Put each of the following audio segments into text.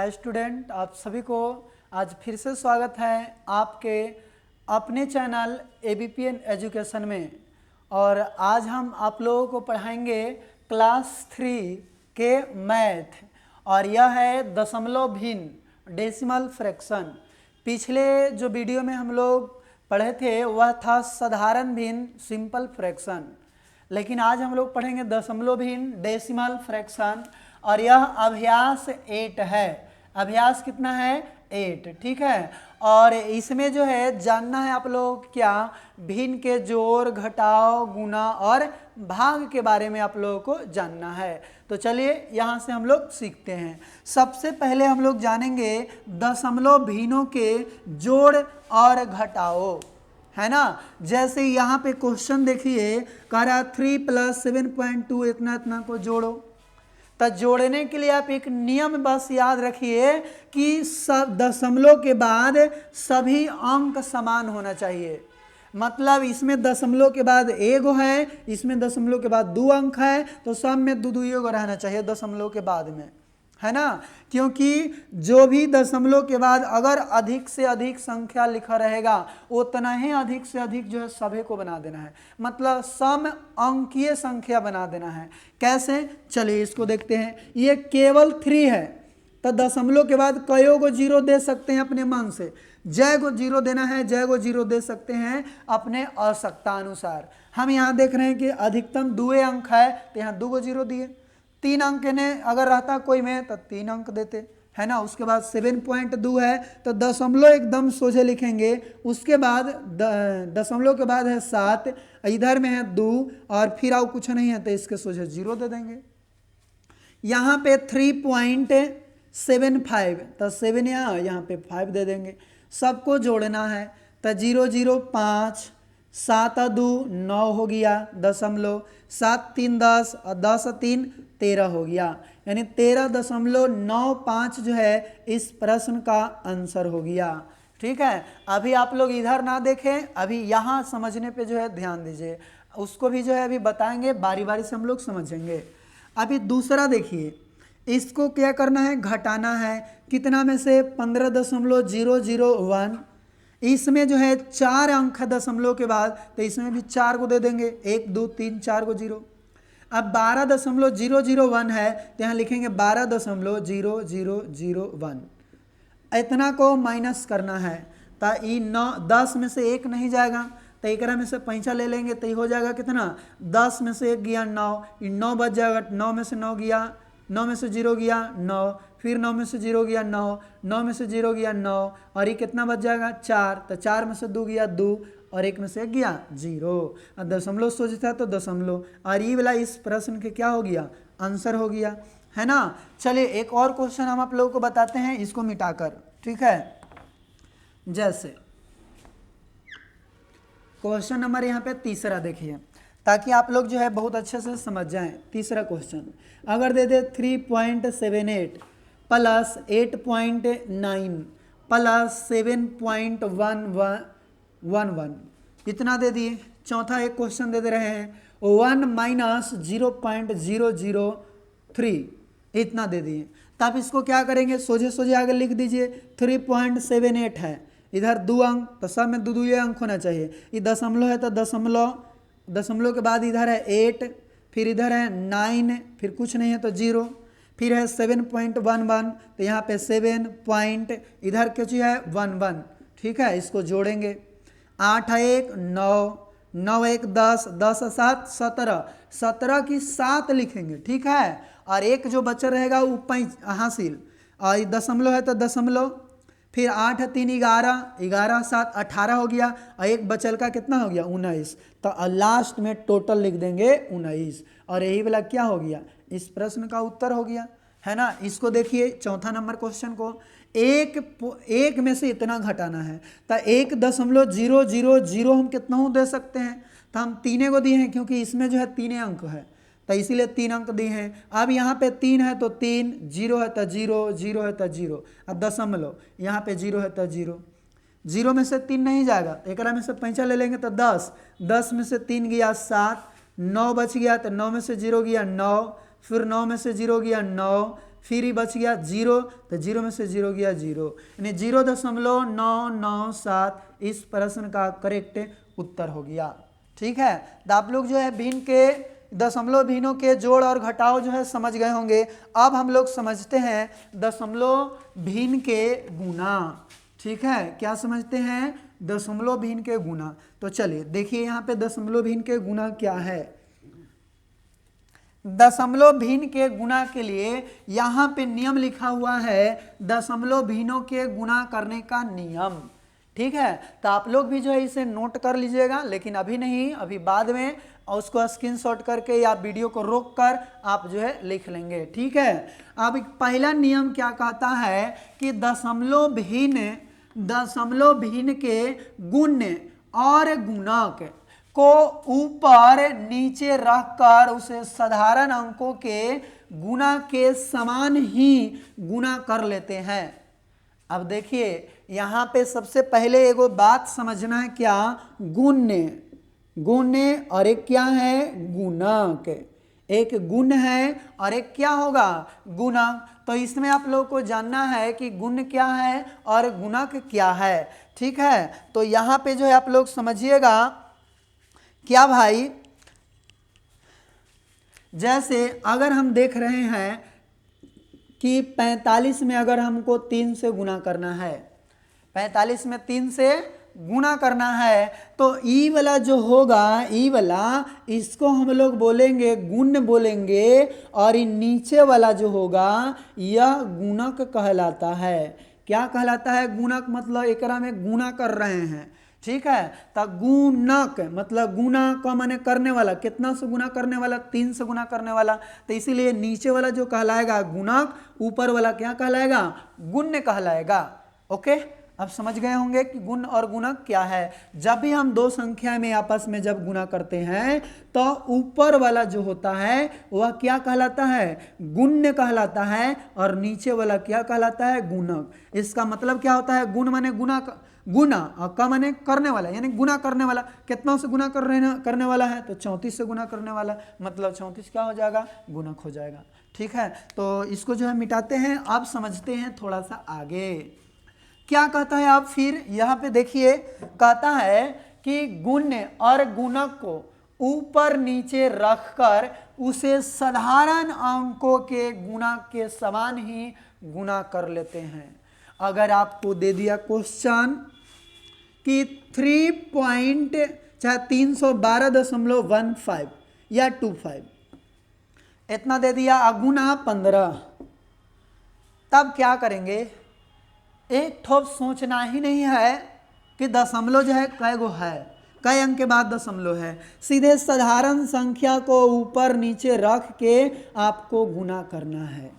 Hi student, आप सभी को आज फिर से स्वागत है आपके अपने चैनल ABPN एजुकेशन में। और आज हम आप लोगों को पढ़ाएंगे क्लास 3 के मैथ, और यह है दशमलव भिन्न डेसिमल फ्रैक्शन। पिछले जो वीडियो में हम लोग पढ़े थे वह था साधारण भिन्न सिंपल फ्रैक्शन, लेकिन आज हम लोग पढ़ेंगे दशमलव भिन्न डेसिमल फ्रैक्शन। और यह अभ्यास 8 है। अभ्यास कितना है? 8, ठीक है। और इसमें जो है जानना है आप लोगों को क्या, भिन्न के जोड़, घटाव, गुणा और भाग के बारे में आप लोगों को जानना है। तो चलिए यहाँ से हम लोग सीखते हैं। सबसे पहले हम लोग जानेंगे दशमलव भिन्नों के जोड़ और घटाव, है ना। जैसे यहाँ पे क्वेश्चन देखिए, कह रहा 3 + 7.2 इतना इतना को जोड़ो। तो जोड़ने के लिए आप एक नियम बस याद रखिए कि सब दशमलव के बाद सभी अंक समान होना चाहिए। मतलब इसमें दशमलव के बाद एगो है, इसमें दशमलव के बाद 2 अंक है, तो सब में दो एगो रहना चाहिए दशमलव के बाद में, है ना। क्योंकि जो भी दशमलव के बाद अगर अधिक से अधिक संख्या लिखा रहेगा उतना ही अधिक से अधिक जो है सभी को बना देना है, मतलब सम अंकीय संख्या बना देना है। कैसे, चलिए इसको देखते हैं। ये केवल 3 है, तो दशमलव के बाद कईयों को जीरो दे सकते हैं अपने मन से। जय को जीरो देना है, जय को जीरो दे सकते हैं अपने आवश्यकता अनुसार। हम यहाँ देख रहे हैं कि अधिकतम 2 अंक है, तो यहाँ 2 को जीरो दिए। 3 अंक ने अगर रहता कोई में तो 3 अंक देते, है ना। उसके बाद 7.2 है, तो दशमलव एकदम सोझे लिखेंगे। उसके बाद दशमलव के बाद है 7, इधर में है 2, और फिर और कुछ नहीं है तो इसके सोझे 0 दे देंगे। यहाँ पे 3.75, तो 7 यहाँ पे 5 दे देंगे। सबको जोड़ना है, तो 0 0 5, 7 2 9 हो गया दशमलव, 7 3 10 और 10 3 13 हो गया, यानी 13.95 जो है इस प्रश्न का आंसर हो गया। ठीक है, अभी आप लोग इधर ना देखें, अभी यहाँ समझने पे जो है ध्यान दीजिए। उसको भी जो है अभी बताएंगे, बारी बारी से हम लोग समझेंगे। अभी दूसरा देखिए, इसको क्या करना है, घटाना है। कितना में से 15.001। इसमें जो है 4 अंक है दशमलव के बाद, तो इसमें भी 4 को दे देंगे, 1 2 3 4 को 0। अब 12.001 है, तो यहाँ लिखेंगे 12.0001। इतना को माइनस करना है, तो ये 10 में से 1 नहीं जाएगा, तो एक में से पैंचा ले लेंगे, तो ये हो जाएगा कितना, 10 में से 1 गया 9, ये 9 बच जाएगा। 9 में से 9 गया, 9 में से 0 गया 9, फिर 9 में से 0 गया 9, 9 में से 0 गया 9, और ये कितना बच जाएगा 4, तो 4 में से 2 गया 2, और 1 में से 1 गया 0। और दशमलव सोच था तो दशमलव, और ये वाला इस प्रश्न के क्या हो गया, आंसर हो गया, है ना। चलिए एक और क्वेश्चन हम आप लोगों को बताते हैं, इसको मिटाकर, ठीक है। जैसे क्वेश्चन नंबर यहाँ पे तीसरा देखिए, ताकि आप लोग जो है बहुत अच्छे से समझ जाएं। तीसरा क्वेश्चन अगर दे दे 3.78 + 8.9 + 7.11, इतना दे दिए। चौथा एक क्वेश्चन दे रहे हैं 1 - 0.003, इतना दे दिए। तो आप इसको क्या करेंगे, सोझे सोझे आगे लिख दीजिए। 3.78 है, इधर 2 अंक, तो सब में 2 अंक होना चाहिए। ये दशमलव है तो दशमलव के बाद इधर है 8, फिर इधर है 9, फिर कुछ नहीं है तो 0, फिर है 7.11, तो यहाँ पे 7 पॉइंट, इधर कुछ है 11, ठीक है। इसको जोड़ेंगे, 8 1 9, 9 1 10, 10 7 17, 17 की 7 लिखेंगे, ठीक है। और एक जो बचा रहेगा वो हासिल, और दशमलव है तो दशमलव, फिर 8 3 11, 11 7 18 हो गया, और एक बचल का कितना हो गया 19, तो लास्ट में टोटल लिख देंगे 19, और यही वाला क्या हो गया, इस प्रश्न का उत्तर हो गया, है ना। इसको देखिए चौथा नंबर क्वेश्चन को, एक में से इतना घटाना है, तो 1.000 हम कितना दे सकते हैं, तो हम 3 को दिए हैं, क्योंकि इसमें जो है 3 अंक है, तो इसीलिए 3 अंक दिए हैं। अब यहाँ पे 3 है तो 3, 0 है तो 0, 0 है तो 0, अब दशमलव यहाँ पे 0 है तो 0, 0 में से 3 नहीं जाएगा, एक में से पैंचा ले लेंगे तो 10, 10 में से 3 गया 7, 9 बच गया, तो 9 में से 0 गया 9, फिर 9 में से 0 गया 9, फिर ही बच गया 0, तो 0 में से 0 गया 0, यानी 0.997 इस प्रश्न का करेक्ट उत्तर हो गया। ठीक है, तो आप लोग जो है भिन्न के दशमलव भिन्नों के जोड़ और घटाव जो है समझ गए होंगे। अब हम लोग समझते हैं दशमलव भिन्न के गुना। ठीक है, क्या समझते हैं? दशमलव भिन्न के गुना। तो चलिए देखिए यहाँ पे दशमलव भिन्न के गुना क्या है। दशमलव भिन्न के गुना के लिए यहाँ पे नियम लिखा हुआ है, दशमलव भिन्नों के गुना करने का नियम। ठीक है, तो आप लोग भी जो है इसे नोट कर लीजिएगा, लेकिन अभी नहीं, अभी बाद में उसको स्क्रीनशॉट करके या वीडियो को रोक कर आप जो है लिख लेंगे। ठीक है, अब पहला नियम क्या कहता है कि दशमलव भिन्न के गुण्य और गुणक को ऊपर नीचे रखकर उसे साधारण अंकों के गुणा के समान ही गुणा कर लेते हैं। अब देखिए यहाँ पे सबसे पहले एगो बात समझना है, क्या? गुण्य और एक क्या है? गुणक। एक गुण है और एक क्या होगा? गुणक। तो इसमें आप लोगों को जानना है कि गुण क्या है और गुणक क्या है। ठीक है, तो यहाँ पे जो है आप लोग समझिएगा, क्या भाई, जैसे अगर हम देख रहे हैं कि 45 में अगर हमको 3 से गुना करना है, 45 में 3 से गुना करना है, तो ई वाला जो होगा, ई वाला, इसको हम लोग बोलेंगे गुण बोलेंगे, और ये नीचे वाला जो होगा यह गुणक कहलाता है। क्या कहलाता है? गुणक। मतलब एकरा में गुना कर रहे हैं। ठीक है, तो गुणक मतलब गुना का माने करने वाला, कितना से गुना करने वाला? 3 से गुना करने वाला। तो इसीलिए नीचे वाला जो कहलाएगा गुणक, ऊपर वाला क्या कहलाएगा? गुण्य कहलाएगा। ओके, अब समझ गए होंगे कि गुण और गुणक क्या है। जब भी हम दो संख्या में आपस में जब गुना करते हैं तो ऊपर वाला जो होता है वह क्या कहलाता है? गुण्य कहलाता है, और नीचे वाला क्या कहलाता है? गुणक। इसका मतलब क्या होता है? गुण माने गुना और का माने करने वाला, यानी गुना करने वाला। कितना से गुना करने वाला है? तो 34 से गुना करने वाला, मतलब 34 क्या हो जाएगा? गुणक हो जाएगा। ठीक है, तो इसको जो है मिटाते हैं। अब समझते हैं थोड़ा सा आगे क्या कहता है। आप फिर यहाँ पे देखिए, कहता है कि गुण्य और गुणक को ऊपर नीचे रखकर उसे साधारण अंकों के गुणा के समान ही गुणा कर लेते हैं। अगर आपको दे दिया क्वेश्चन कि 312.15 या 25 इतना दे दिया, अगुना 15, तब क्या करेंगे? एक ठोप सोचना ही नहीं है कि दशमलव जो है कै गो है, कई अंक के बाद दशमलव है। सीधे साधारण संख्या को ऊपर नीचे रख के आपको गुना करना है।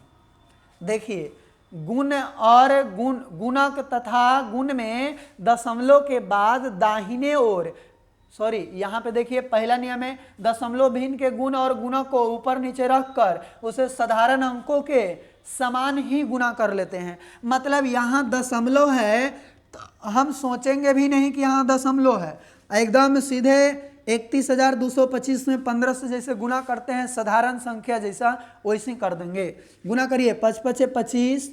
देखिए, गुण और गुणक तथा गुण में दशमलव के बाद दाहिने ओर, यहाँ पे देखिए पहला नियम है, दशमलव भिन्न के गुण और गुणक को ऊपर नीचे रखकर उसे साधारण अंकों के समान ही गुना कर लेते हैं। मतलब यहाँ दशमलव है तो हम सोचेंगे भी नहीं कि यहाँ दशमलव है, एकदम सीधे 31,225 में 15 से जैसे गुना करते हैं साधारण संख्या जैसा, वैसे कर देंगे। गुना करिए, 5 5 25,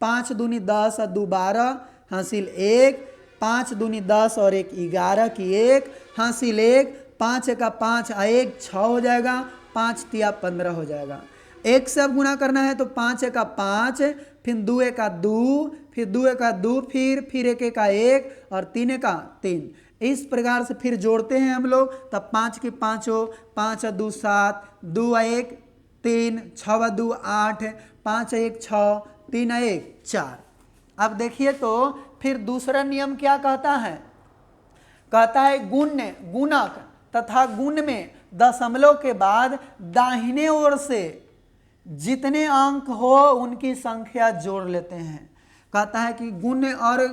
5 दूनी 10 और 2 12 हासिल 1, 5 दूनी 10 और 1 11 की 1 हासिल 1, 5 का 5 और 1 6 हो जाएगा, 5 तिया 15 हो जाएगा। 1 से अब गुना करना है तो 5 का 5, फिर 2 का 2, फिर 2 का 2, फिर 1 का 1 और 3 का 3। इस प्रकार से फिर जोड़ते हैं हम लोग, तब 5 की 5 हो, 5 और 2 7, 2 और 1 3, 6 और 2 8, 5 और 1 6, 3 और 1 4। अब देखिए तो फिर दूसरा नियम क्या कहता है? कहता है गुण्य, गुणक तथा गुण में दशमलव के बाद दाहिने ओर से जितने अंक हो उनकी संख्या जोड़ लेते हैं। कहता है कि गुण और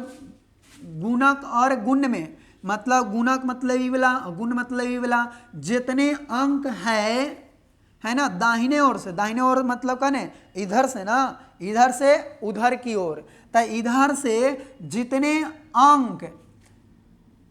गुणक और गुण में, मतलब गुणक मतलब ई वाला, गुण मतलब ई वाला, जितने अंक है ना दाहिने ओर से, दाहिने ओर मतलब कने इधर से ना, इधर से उधर की ओर, तो इधर से जितने अंक,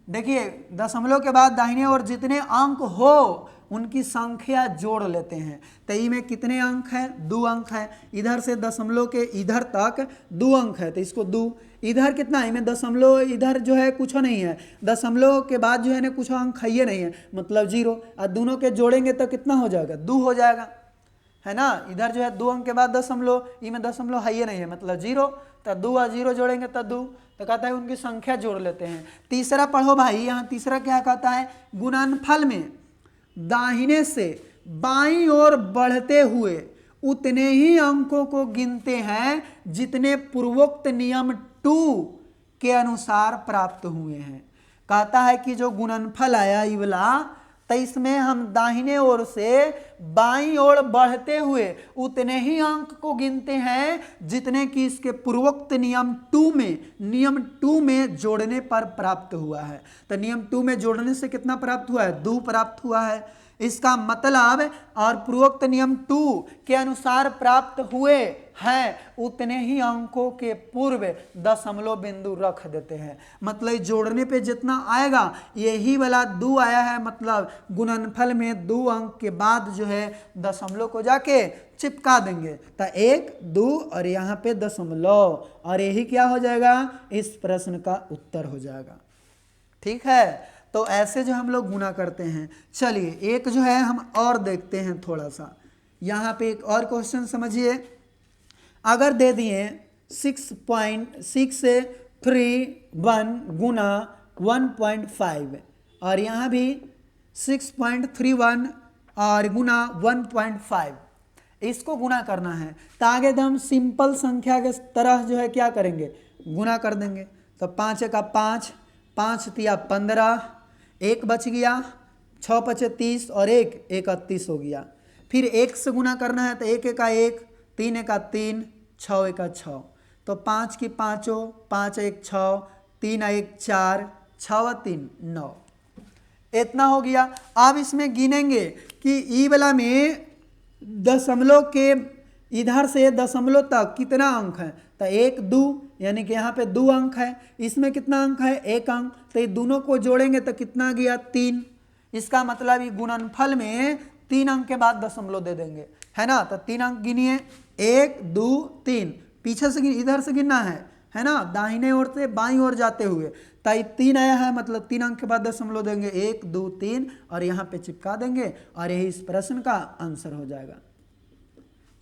देखिए दशमलव के बाद दाहिने ओर जितने अंक हो उनकी संख्या जोड़ लेते हैं। तो ई में कितने अंक हैं? 2 अंक है। इधर से दशमलव के इधर तक 2 अंक है, तो इसको 2। इधर कितना है? में दशमलव इधर जो है कुछ नहीं है, दशमलव के बाद जो है ना कुछ अंक है ही नहीं है, मतलब 0। और दोनों के जोड़ेंगे तो कितना हो जाएगा? 2 हो जाएगा, है ना। इधर जो है 2 अंक के बाद दशमलव, में दशमलव है ही नहीं है, मतलब 0। तो 2 और 0 जोड़ेंगे तो 2। तो कहता है उनकी संख्या जोड़ लेते हैं। तीसरा पढ़ो भाई, यहाँ तीसरा क्या कहता है? गुणनफल में दाहिने से बाईं ओर बढ़ते हुए उतने ही अंकों को गिनते हैं जितने पूर्वोक्त नियम 2 के अनुसार प्राप्त हुए हैं। कहता है कि जो गुणनफल आया ये वाला, तो इसमें हम दाहिने ओर से बाईं ओर बढ़ते हुए उतने ही अंक को गिनते हैं जितने कि इसके पूर्वोक्त नियम 2 में जोड़ने पर प्राप्त हुआ है। तो नियम 2 में जोड़ने से कितना प्राप्त हुआ है? 2 प्राप्त हुआ है। इसका मतलब और पूर्वोक्त नियम 2 के अनुसार प्राप्त हुए हैं उतने ही अंकों के पूर्व दशमलव बिंदु रख देते हैं। मतलब जोड़ने पे जितना आएगा यही वाला 2 आया है, मतलब गुणनफल में 2 अंक के बाद जो है दशमलव को जाके चिपका देंगे। तो 1, 2 और यहाँ पे दशमलव, और यही क्या हो जाएगा? इस प्रश्न का उत्तर हो जाएगा। ठीक है, तो ऐसे जो हम लोग गुना करते हैं। चलिए एक जो है हम और देखते हैं थोड़ा सा। यहाँ पे एक और क्वेश्चन समझिए। अगर दे दिए 6.631 गुना 1.5 और यहाँ भी 6.31 और गुना 1.5, इसको गुना करना है। तो आगे तो हम सिंपल संख्या के तरह जो है क्या करेंगे? गुना कर देंगे। तो 5 का 5, 5 तिया 15, 1 बच गया, 6 पचे 30 और 1 31 हो गया। फिर 1 से गुना करना है तो 1 का 1, 3 का 3, 6 का 6। तो 5 की 5, 5 1 6, 3 1 4, 6 3 9, इतना हो गया। अब इसमें गिनेंगे कि ई वाला में दशमलव के इधर से दशमलव तक कितना अंक है? तो 1 2, यानी कि यहाँ पे 2 अंक है। इसमें कितना अंक है? 1 अंक। तो ये दोनों को जोड़ेंगे तो कितना गया? 3। इसका मतलब ये गुणनफल में 3 अंक के बाद दशमलव दे देंगे, है ना। तो 3 अंक गिनिए, 1 2 3, पीछे से इधर से गिनना है ना, दाहिने ओर से बाईं ओर जाते हुए। तो 3 आया है, मतलब 3 अंक के बाद दशमलव देंगे, 1 2 3 और यहाँ पे चिपका देंगे और यही इस प्रश्न का आंसर हो जाएगा।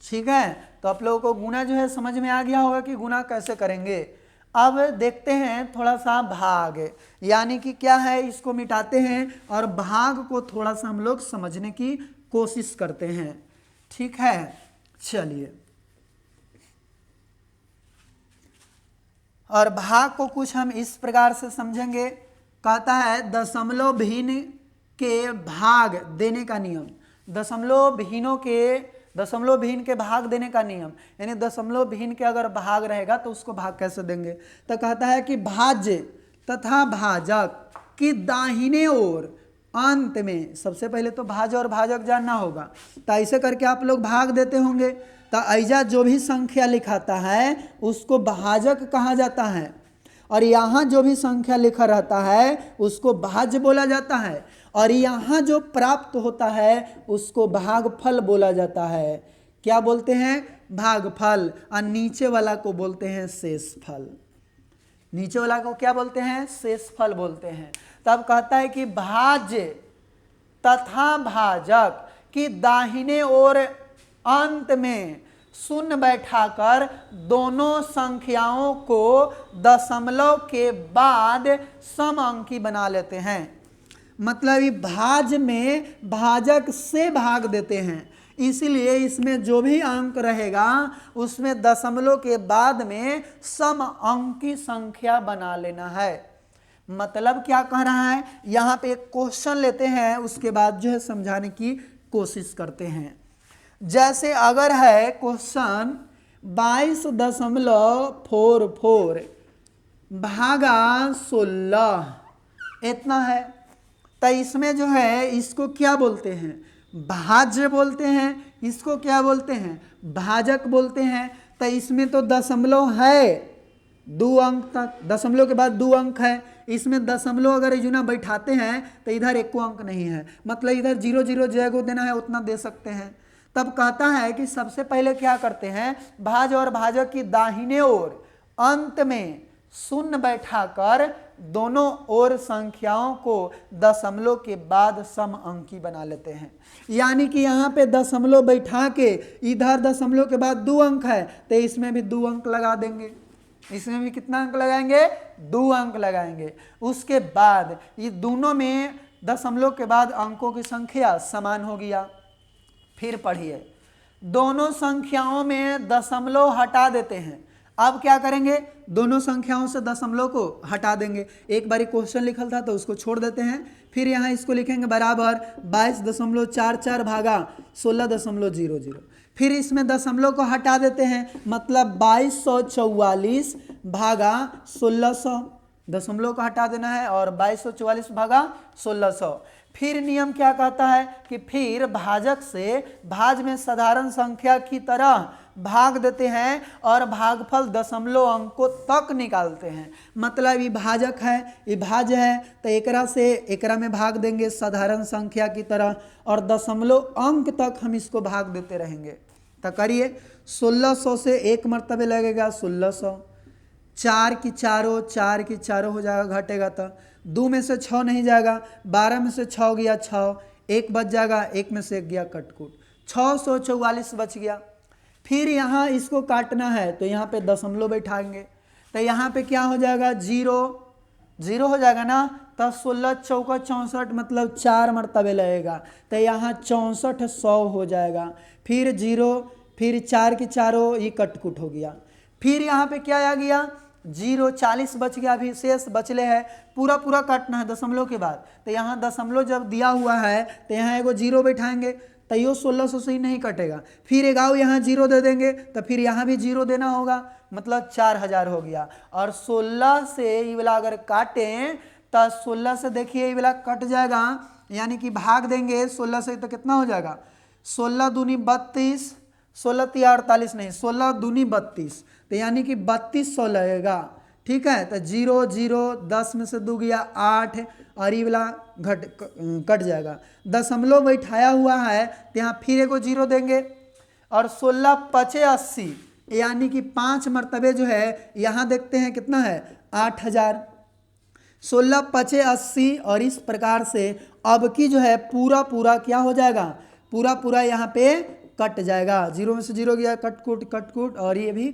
ठीक है, तो आप लोगों को गुना जो है समझ में आ गया होगा कि गुना कैसे करेंगे। अब देखते हैं थोड़ा सा भाग, यानी कि क्या है, इसको मिटाते हैं और भाग को थोड़ा सा हम लोग समझने की कोशिश करते हैं। ठीक है, चलिए। और भाग को कुछ हम इस प्रकार से समझेंगे। कहता है दशमलव भिन्न के भाग देने का नियम। दशमलव भिन्न के भाग देने का नियम, यानी दशमलव भिन्न के अगर भाग रहेगा तो उसको भाग कैसे देंगे। तो कहता है कि भाज्य तथा भाजक की दाहिने ओर अंत में, सबसे पहले तो भाज्य और भाजक जानना होगा। तो ऐसे करके आप लोग भाग देते होंगे। तो ऐजा जो भी संख्या लिखाता है उसको भाजक कहा जाता है, और यहाँ जो भी संख्या लिखा रहता है उसको भाज्य बोला जाता है, और यहाँ जो प्राप्त होता है उसको भागफल बोला जाता है। क्या बोलते हैं? भागफल। और नीचे वाला को बोलते हैं शेषफल। नीचे वाला को क्या बोलते हैं? शेषफल बोलते हैं। तब कहता है कि भाज्य तथा भाजक की दाहिने ओर अंत में शून्य बैठाकर दोनों संख्याओं को दशमलव के बाद समअंकी बना लेते हैं। मतलब भाज्य में भाजक से भाग देते हैं, इसीलिए इसमें जो भी अंक रहेगा उसमें दशमलव के बाद में समअंकी संख्या बना लेना है। मतलब क्या कह रहा है, यहाँ पे एक क्वेश्चन लेते हैं, उसके बाद जो है समझाने की कोशिश करते हैं। जैसे अगर है क्वेश्चन 22.44 भागा 16, इतना है। तो इसमें जो है इसको क्या बोलते हैं? भाज्य बोलते हैं। इसको क्या बोलते हैं? भाजक बोलते हैं। तो इसमें तो दशमलव है, 2 अंक तक, दशमलव के बाद 2 अंक है, इसमें दशमलव अगर युना बैठाते हैं तो इधर एको अंक नहीं है, मतलब इधर 0 0 जगह देना है उतना दे सकते हैं। तब कहता है कि सबसे पहले क्या करते हैं, भाज और भाजक की दाहिने ओर अंत में शून्य बैठाकर दोनों ओर संख्याओं को दशमलव के बाद सम अंकी बना लेते हैं। यानी कि यहाँ पे दशमलव बैठा के इधर दशमलव के बाद 2 अंक है तो इसमें भी 2 अंक लगा देंगे, इसमें भी कितना अंक लगाएंगे, 2 अंक लगाएंगे। उसके बाद ये दोनों में दशमलव के बाद अंकों की संख्या समान हो गया। फिर पढ़िए, दोनों संख्याओं में दशमलव हटा देते हैं। अब क्या करेंगे, दोनों संख्याओं से दशमलव को हटा देंगे। एक बारी क्वेश्चन लिखल था तो उसको छोड़ देते हैं, फिर यहाँ इसको लिखेंगे बराबर 22.44 भागा 16.00। फिर इसमें दशमलव को हटा देते हैं, मतलब 2244 भागा 1600, दशमलव को हटा देना है और 2244 भागा 1600। फिर नियम क्या कहता है कि फिर भाजक से भाज में साधारण संख्या की तरह भाग देते हैं और भागफल दशमलव अंकों तक निकालते हैं। मतलब ये भाजक है, ये भाज्य है, तो एकरा से एकरा में भाग देंगे साधारण संख्या की तरह और दशमलव अंक तक हम इसको भाग देते रहेंगे। तो करिए, 1600 से एक मरतबे लगेगा 1600, 4 की चारों हो जाएगा, घटेगा तो 2 में से 6 नहीं जाएगा, 12 में से 6 गया 6, 1 बच जाएगा, 1 में से 1 गया कटकुट, 644 बच गया। फिर यहाँ इसको काटना है तो यहाँ पे दशमलव बैठाएंगे, तो यहाँ पे क्या हो जाएगा, 0 हो जाएगा ना, तो 16 चौका 64 मतलब 4 मरतबे लगेगा, तो यहाँ 6400 हो जाएगा। फिर 0, फिर 4 की चारों, ये कटकुट हो गया। फिर यहाँ पे क्या आ गया, 0, 40 बच गया, अभी शेष बचले है, पूरा काटना है दशमलव के बाद। तो यहाँ दशमलव जब दिया हुआ है तो यहाँ एगो 0 बैठाएंगे, तो यो 1600 से ही नहीं कटेगा। फिर एगाओ यहाँ 0 दे देंगे, तो फिर यहाँ भी 0 देना होगा, मतलब 4000 हो गया। और 16 से ये वाला अगर काटें तो 16 से देखिए ये वाला कट जाएगा, यानी कि भाग देंगे 16 से तो कितना हो जाएगा, 16 दूनी 32, 16 तिया 48 नहीं, 16 दूनी 32, तो यानी कि 3200 लगेगा। ठीक है, तो 0 0, 10 में से 2 गया 8 और ये वाला कट जाएगा। दशमलव बैठाया हुआ है तो यहाँ फिर एगो 0 देंगे और 16 5 80, यानी कि 5 मरतबे जो है यहाँ देखते हैं कितना है, 8000, 16 5 80। और इस प्रकार से अब की जो है पूरा क्या हो जाएगा, पूरा यहाँ पे कट जाएगा। 0 में से 0 गया, कटकुट और ये भी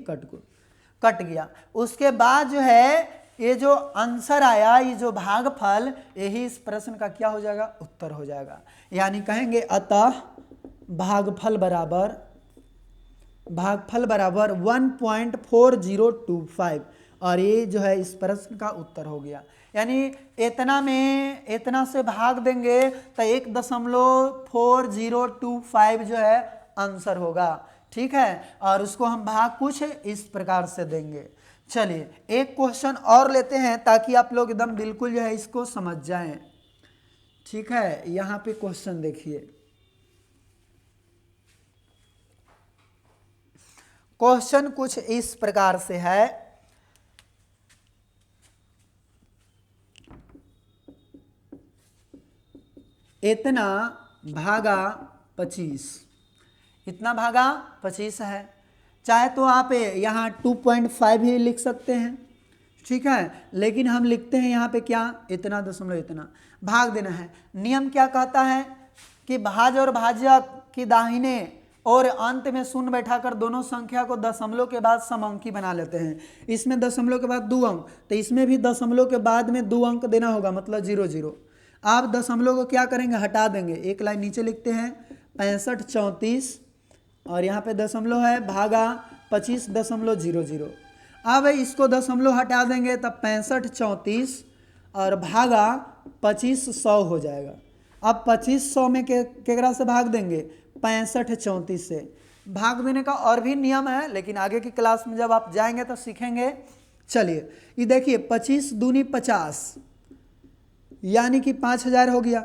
कट गया। उसके बाद जो है ये जो आंसर आया, ये जो भागफल, यही इस प्रश्न का क्या हो जाएगा, उत्तर हो जाएगा। यानी कहेंगे अतः भागफल बराबर 1.4025 और ये जो है इस प्रश्न का उत्तर हो गया। यानी इतना से भाग देंगे तो 1.4025 जो है आंसर होगा। ठीक है, और उसको हम भाग कुछ इस प्रकार से देंगे। चलिए एक क्वेश्चन और लेते हैं ताकि आप लोग एकदम बिल्कुल जो है इसको समझ जाएं। ठीक है, यहाँ पे क्वेश्चन देखिए, क्वेश्चन कुछ इस प्रकार से है, इतना भागा 25, इतना भागा 25 है। चाहे तो आप यहाँ 2.5 ही लिख सकते हैं, ठीक है, लेकिन हम लिखते हैं यहाँ पे क्या, इतना दशमलव इतना भाग देना है। नियम क्या कहता है कि भाज और भाजक की दाहिने और अंत में शून्य बैठाकर दोनों संख्या को दशमलव के बाद समअंकी बना लेते हैं। इसमें दशमलव के बाद 2 अंक, तो इसमें भी दशमलव के बाद में 2 अंक देना होगा, मतलब 0 0। आप दशमलव को क्या करेंगे, हटा देंगे। एक लाइन नीचे लिखते हैं 65 34 और यहाँ पे दशमलव है, भागा 25.00। अब इसको दशमलव हटा देंगे तब 65 34 और भागा 2500 हो जाएगा। अब 2500 में केकरा से भाग देंगे, 65 34 से। भाग देने का और भी नियम है, लेकिन आगे की क्लास में जब आप जाएंगे तो सीखेंगे। चलिए ये देखिए, 25 दूनी 50, यानी कि 5000 हो गया।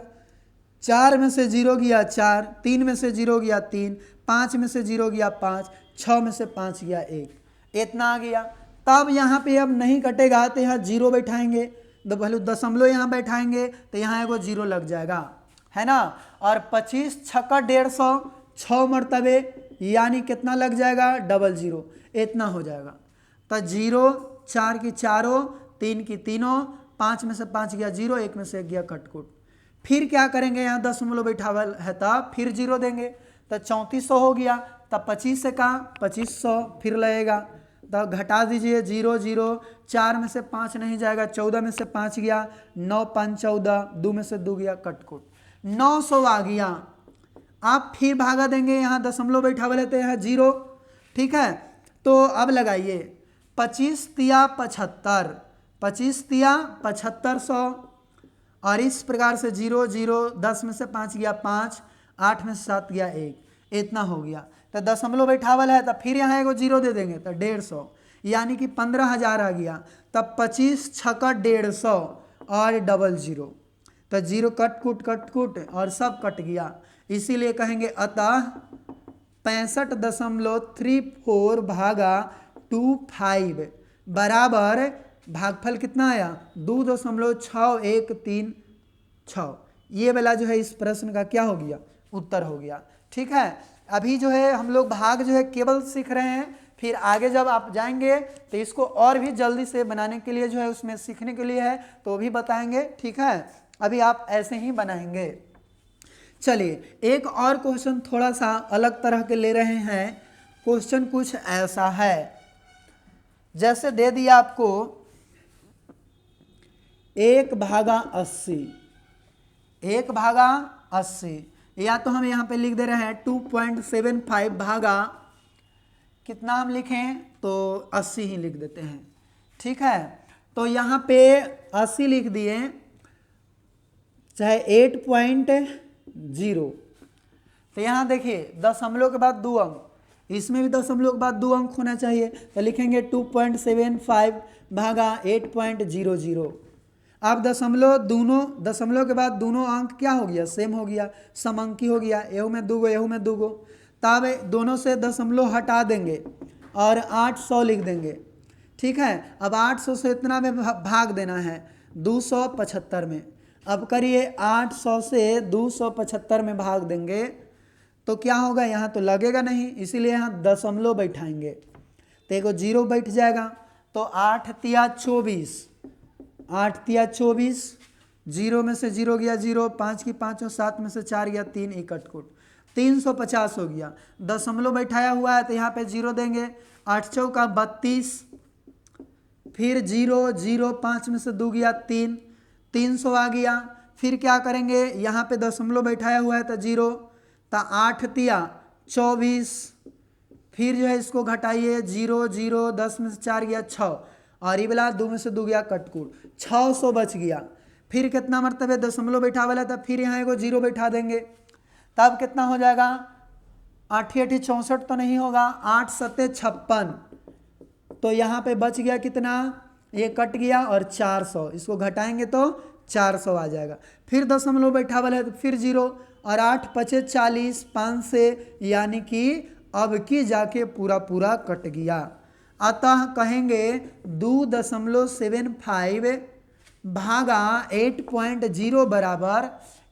4 में से 0 गया 4, 3 में से 0 गया 3, 5 में से 0 गया 5, 6 में से 5 गया 1, इतना आ गया। तब यहाँ पे अब नहीं कटेगा तो यहाँ जीरो बैठाएंगे, पहले दशमलव यहाँ बैठाएंगे तो यहाँ एगो जीरो लग जाएगा, है ना। और 25 छक्का 150, 6 मरतबे यानी कितना लग जाएगा, डबल जीरो, इतना हो जाएगा। तो जीरो, 4 की चारों, 3 की तीनों, 5 में से 5 गया जीरो, 1 में से 1 गया कटकुट। फिर क्या करेंगे, यहाँ दशमलव बैठावल है तब फिर जीरो देंगे तो 3400 हो गया। तब 25 से कहाँ 2500 फिर लगेगा, तो घटा दीजिए, जीरो जीरो, 4 में से 5 नहीं जाएगा, 14 में से 5 गया, 9 5 14, 2 में से 2 गया कटकुट, 900 आ गया। आप फिर भागा देंगे, यहाँ दशमलव बैठावल है तो यहाँ जीरो, ठीक है। तो अब लगाइए 25 तिया 75, 25 तिया 7500, और इस प्रकार से जीरो जीरो, 10 में से 5 गया 5, 8 में से 7 गया 1, इतना हो गया। तो दशमलव बैठावल है तो फिर यहाँ एगो जीरो दे देंगे तो 150, यानी कि 15,000 आ गया। तब 25 छक्का 150 और डबल जीरो, तो जीरो कटकुट और सब कट गया, इसीलिए कहेंगे अतः 65.34 भागा 25 बराबर, भागफल कितना आया 2.6136। ये वाला जो है इस प्रश्न का क्या हो गया, उत्तर हो गया, ठीक है। अभी जो है हम लोग भाग जो है केवल सीख रहे हैं, फिर आगे जब आप जाएंगे तो इसको और भी जल्दी से बनाने के लिए जो है उसमें सीखने के लिए है तो भी बताएंगे, ठीक है। अभी आप ऐसे ही बनाएंगे। चलिए एक और क्वेश्चन थोड़ा सा अलग तरह के ले रहे हैं। क्वेश्चन कुछ ऐसा है, जैसे दे दिया आपको 1/80, 1/80, या तो हम यहाँ पे लिख दे रहे हैं 2.75 भागा कितना हम लिखें तो 80 ही लिख देते हैं, ठीक है। तो यहाँ पे 80 लिख दिए, चाहे 8.0, तो यहाँ देखिए दशमलव के बाद 2 अंक, इसमें भी दशमलव के बाद 2 अंक होना चाहिए, तो लिखेंगे 2.75 भागा 8.00। अब दशमलव के बाद दोनों अंक क्या हो गया, सेम हो गया, समअंकी हो गया, एहू में 2 गो एहू में 2 गो, तब दोनों से दशमलव हटा देंगे और 800 लिख देंगे, ठीक है। अब 800 से इतना में भाग देना है 275 में। अब करिए 800 से 275 में भाग देंगे तो क्या होगा, यहाँ तो लगेगा नहीं, इसीलिए यहाँ दशमलव बैठाएंगे तो एगो जीरो बैठ जाएगा। तो 8 तिया 24, 8 तिया 24, जीरो में से जीरो गया जीरो, 5 की 5, 7 में से 4 गया 3, कटकुट 350 हो गया। दशमलव बैठाया हुआ है तो यहाँ पे जीरो देंगे, 8 चौका 32, फिर जीरो जीरो, 5 में से 2 गया 3, 300 आ गया। फिर क्या करेंगे, यहाँ पे दशमलव बैठाया हुआ है तो जीरो, तो 8 तिया 24, फिर जो है इसको घटाइए, जीरो जीरो, 10 में से 4 गया 6, और ये वाला 2 में से 2 गया कटकुट, 600 बच गया। फिर कितना मरतबे दशमलव बैठा वाला था, फिर यहाँ एगो जीरो बैठा देंगे, तब कितना हो जाएगा, 8 8 64 तो नहीं होगा, 8 7 56, तो यहाँ पे बच गया कितना, ये कट गया और 400, इसको घटाएंगे तो 400 आ जाएगा। फिर दशमलव बैठा वाला है तो फिर जीरो, और 8 5 40, 5 से, यानी कि अब की जाके पूरा कट गया। अतः कहेंगे 2.75 भागा 8.0 बराबर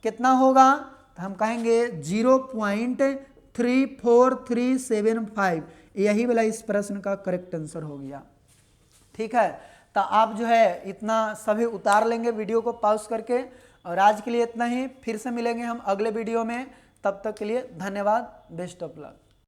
कितना होगा, तो हम कहेंगे 0.34375। यही वाला इस प्रश्न का करेक्ट आंसर हो गया, ठीक है। तो आप जो है इतना सभी उतार लेंगे वीडियो को पॉज करके, और आज के लिए इतना ही, फिर से मिलेंगे हम अगले वीडियो में, तब तक के लिए धन्यवाद, बेस्ट ऑफ लक।